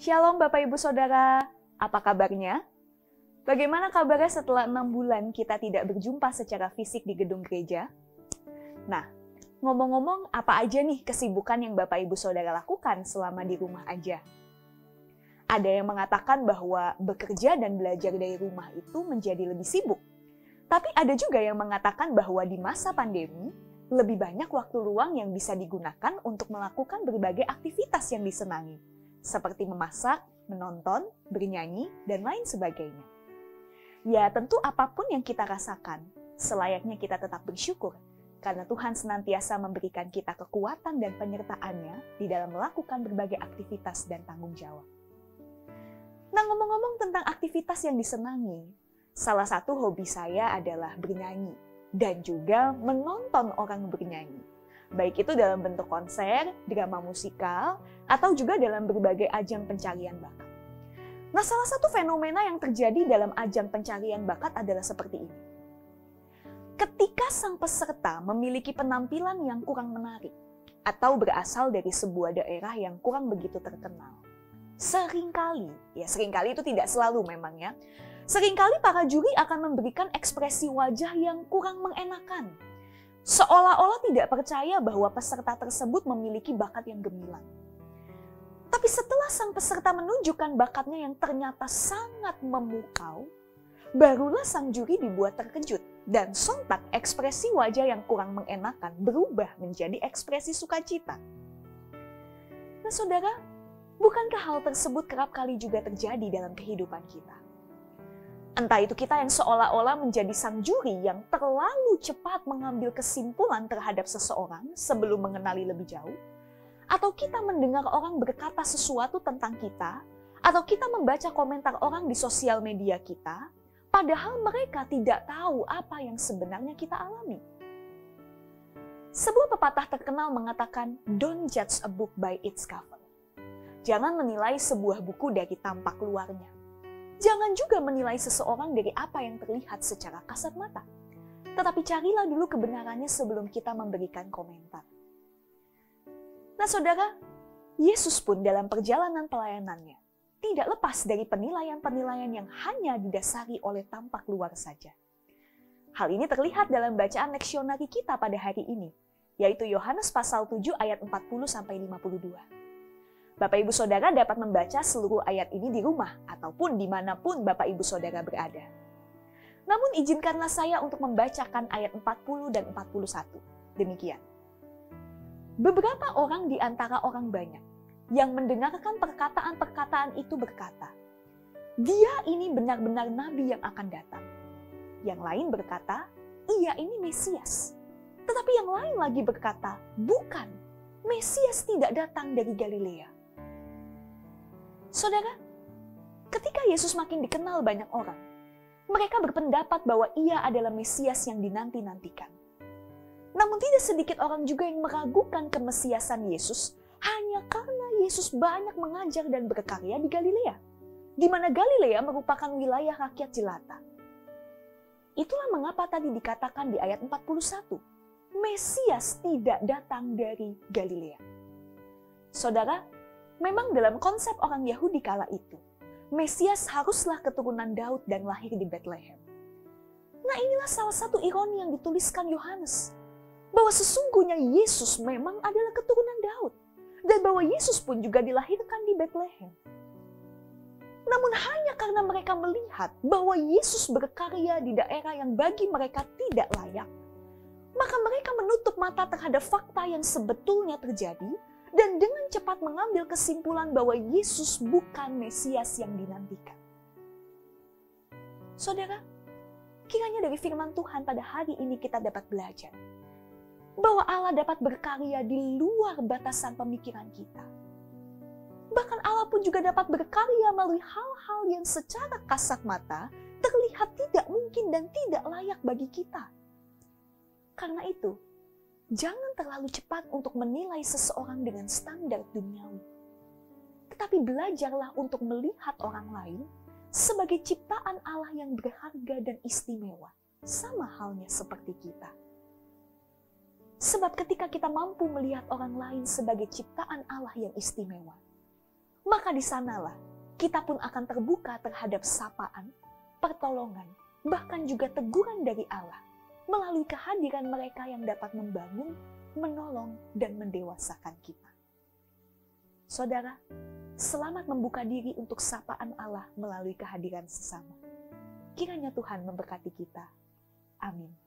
Shalom Bapak Ibu Saudara, apa kabarnya? Bagaimana kabarnya setelah 6 bulan kita tidak berjumpa secara fisik di gedung gereja? Nah, ngomong-ngomong apa aja nih kesibukan yang Bapak Ibu Saudara lakukan selama di rumah aja? Ada yang mengatakan bahwa bekerja dan belajar dari rumah itu menjadi lebih sibuk. Tapi ada juga yang mengatakan bahwa di masa pandemi, lebih banyak waktu luang yang bisa digunakan untuk melakukan berbagai aktivitas yang disenangi, seperti memasak, menonton, bernyanyi, dan lain sebagainya. Ya tentu apapun yang kita rasakan, selayaknya kita tetap bersyukur, karena Tuhan senantiasa memberikan kita kekuatan dan penyertaannya di dalam melakukan berbagai aktivitas dan tanggung jawab. Nah, ngomong-ngomong tentang aktivitas yang disenangi, salah satu hobi saya adalah bernyanyi dan juga menonton orang bernyanyi. Baik itu dalam bentuk konser, drama musikal, atau juga dalam berbagai ajang pencarian bakat. Nah, salah satu fenomena yang terjadi dalam ajang pencarian bakat adalah seperti ini. Ketika sang peserta memiliki penampilan yang kurang menarik, atau berasal dari sebuah daerah yang kurang begitu terkenal, seringkali itu tidak selalu memang ya, seringkali para juri akan memberikan ekspresi wajah yang kurang mengenakan. Seolah-olah tidak percaya bahwa peserta tersebut memiliki bakat yang gemilang. Tapi setelah sang peserta menunjukkan bakatnya yang ternyata sangat memukau, barulah sang juri dibuat terkejut dan sontak ekspresi wajah yang kurang mengenakan berubah menjadi ekspresi sukacita. Nah saudara, bukankah hal tersebut kerap kali juga terjadi dalam kehidupan kita? Entah itu kita yang seolah-olah menjadi sang juri yang terlalu cepat mengambil kesimpulan terhadap seseorang sebelum mengenali lebih jauh, atau kita mendengar orang berkata sesuatu tentang kita, atau kita membaca komentar orang di sosial media kita, padahal mereka tidak tahu apa yang sebenarnya kita alami. Sebuah pepatah terkenal mengatakan, "Don't judge a book by its cover." Jangan menilai sebuah buku dari tampak luarnya. Jangan juga menilai seseorang dari apa yang terlihat secara kasat mata. Tetapi carilah dulu kebenarannya sebelum kita memberikan komentar. Nah saudara, Yesus pun dalam perjalanan pelayanannya tidak lepas dari penilaian-penilaian yang hanya didasari oleh tampak luar saja. Hal ini terlihat dalam bacaan leksionari kita pada hari ini, yaitu Yohanes pasal 7 ayat 40-52. Bapak Ibu Saudara dapat membaca seluruh ayat ini di rumah ataupun dimanapun Bapak Ibu Saudara berada. Namun izinkanlah saya untuk membacakan ayat 40 dan 41. Demikian. Beberapa orang di antara orang banyak yang mendengarkan perkataan-perkataan itu berkata, "Dia ini benar-benar nabi yang akan datang." Yang lain berkata, "Ia ini Mesias." Tetapi yang lain lagi berkata, "Bukan, Mesias tidak datang dari Galilea." Saudara, ketika Yesus makin dikenal banyak orang, mereka berpendapat bahwa ia adalah Mesias yang dinanti-nantikan. Namun tidak sedikit orang juga yang meragukan kemesiasan Yesus hanya karena Yesus banyak mengajar dan berkarya di Galilea, di mana Galilea merupakan wilayah rakyat jelata. Itulah mengapa tadi dikatakan di ayat 41, Mesias tidak datang dari Galilea. Saudara, memang dalam konsep orang Yahudi kala itu, Mesias haruslah keturunan Daud dan lahir di Bethlehem. Nah inilah salah satu ironi yang dituliskan Yohanes, bahwa sesungguhnya Yesus memang adalah keturunan Daud, dan bahwa Yesus pun juga dilahirkan di Bethlehem. Namun hanya karena mereka melihat bahwa Yesus berkarya di daerah yang bagi mereka tidak layak, maka mereka menutup mata terhadap fakta yang sebetulnya terjadi, dan dengan cepat mengambil kesimpulan bahwa Yesus bukan Mesias yang dinantikan. Saudara, kiranya dari firman Tuhan pada hari ini kita dapat belajar bahwa Allah dapat berkarya di luar batasan pemikiran kita. Bahkan Allah pun juga dapat berkarya melalui hal-hal yang secara kasat mata terlihat tidak mungkin dan tidak layak bagi kita. Karena itu, jangan terlalu cepat untuk menilai seseorang dengan standar duniawi. Tetapi belajarlah untuk melihat orang lain sebagai ciptaan Allah yang berharga dan istimewa, sama halnya seperti kita. Sebab ketika kita mampu melihat orang lain sebagai ciptaan Allah yang istimewa, maka di sanalah kita pun akan terbuka terhadap sapaan, pertolongan, bahkan juga teguran dari Allah melalui kehadiran mereka yang dapat membangun, menolong, dan mendewasakan kita. Saudara, selamat membuka diri untuk sapaan Allah melalui kehadiran sesama. Kiranya Tuhan memberkati kita. Amin.